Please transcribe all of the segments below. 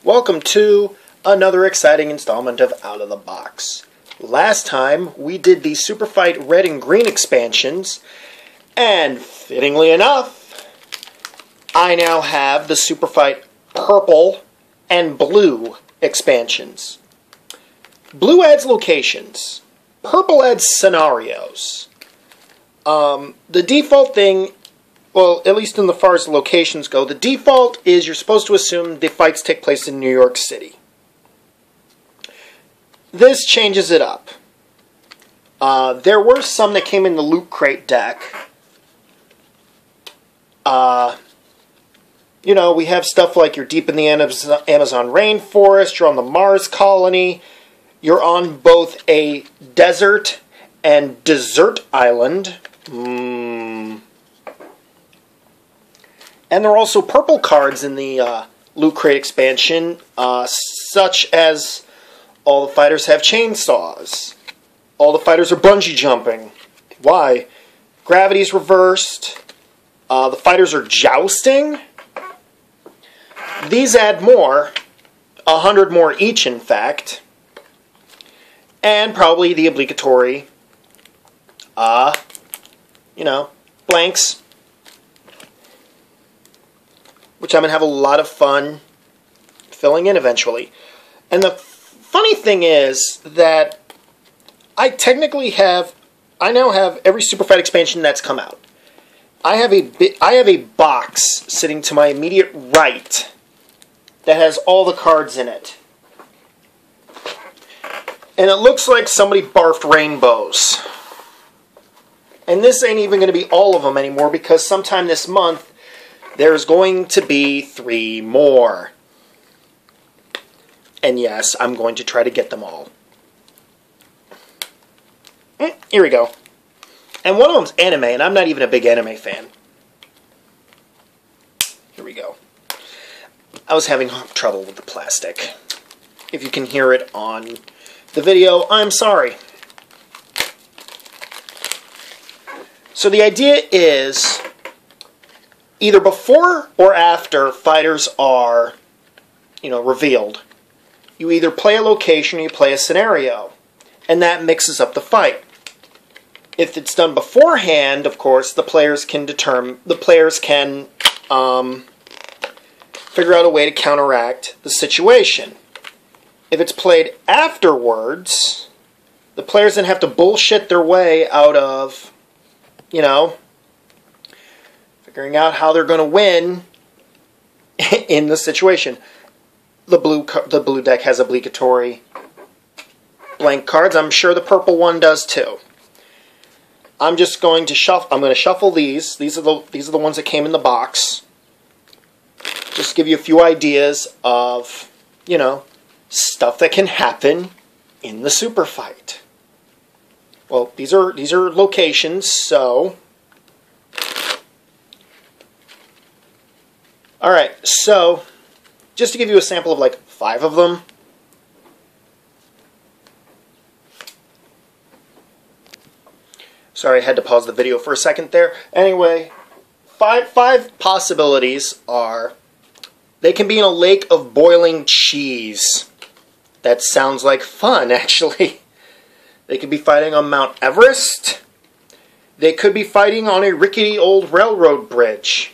Welcome to another exciting installment of Out of the Box. Last time we did the Superfight Red and Green expansions, and fittingly enough, I now have the Superfight Purple and Blue expansions. Blue adds locations. Purple adds scenarios. The default thing, well, at least in the far as locations go, the default is you're supposed to assume the fights take place in New York City. This changes it up. There were some that came in the Loot Crate deck. You know, we have stuff like you're deep in the Amazon rainforest, you're on the Mars colony, you're on both a desert and desert island. And there are also purple cards in the Loot Crate expansion, such as all the fighters have chainsaws. All the fighters are bungee jumping. Why? Gravity's reversed. The fighters are jousting. These add more. 100 more each, in fact. And probably the obligatory, blanks. Which I'm going to have a lot of fun filling in eventually. And the funny thing is that I now have every Superfight expansion that's come out. I have a box sitting to my immediate right that has all the cards in it. And it looks like somebody barfed rainbows. And this ain't even going to be all of them anymore, because sometime this month there's going to be 3 more. And yes, I'm going to try to get them all. Here we go. And one of them's anime, and I'm not even a big anime fan. Here we go. I was having trouble with the plastic. If you can hear it on the video, I'm sorry. So the idea is, either before or after fighters are, revealed, you either play a location or you play a scenario, and that mixes up the fight. If it's done beforehand, of course, the players can figure out a way to counteract the situation. If it's played afterwards, the players then have to bullshit their way out of, figuring out how they're going to win in the situation. The blue deck has obligatory blank cards. I'm sure the purple one does too. I'm just going to shuffle. I'm going to shuffle these. These are the ones that came in the box. Just to give you a few ideas of, stuff that can happen in the super fight. Well, these are locations, so alright, so just to give you a sample of like 5 of them. Sorry, I had to pause the video for a second there. Anyway, five possibilities are: they can be in a lake of boiling cheese. That sounds like fun, actually. They could be fighting on Mount Everest. They could be fighting on a rickety old railroad bridge.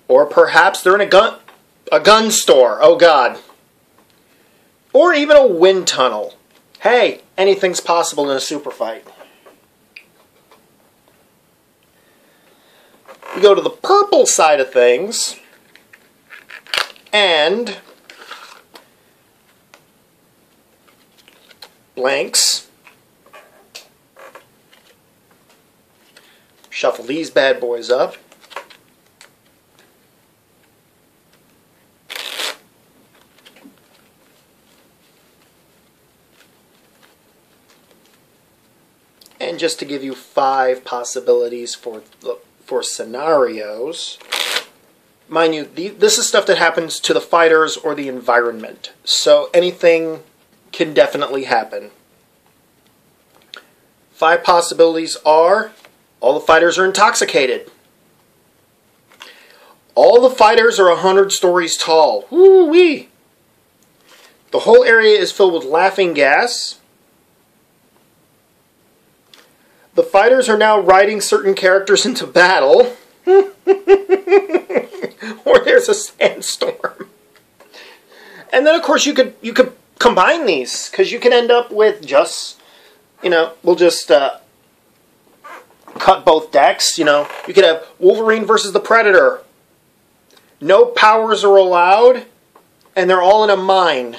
Or perhaps they're in a gun store. Oh, God. Or even a wind tunnel. Hey, anything's possible in a super fight. We go to the purple side of things. And blanks. Shuffle these bad boys up. And just to give you 5 possibilities for scenarios. Mind you, this is stuff that happens to the fighters or the environment. So anything can definitely happen. 5 possibilities are: all the fighters are intoxicated. All the fighters are 100 stories tall. Woo-wee! The whole area is filled with laughing gas. The fighters are now riding certain characters into battle. Or there's a sandstorm. And then, of course, you could combine these, because you can end up with just, we'll just cut both decks. You could have Wolverine versus the Predator. No powers are allowed, and they're all in a mine.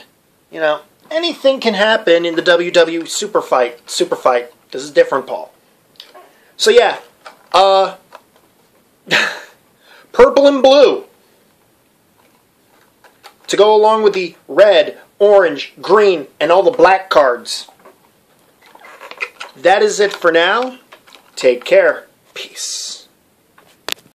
Anything can happen in the WW Superfight. This is different, Paul. So yeah, purple and blue to go along with the red, orange, green, and all the black cards. That is it for now. Take care. Peace.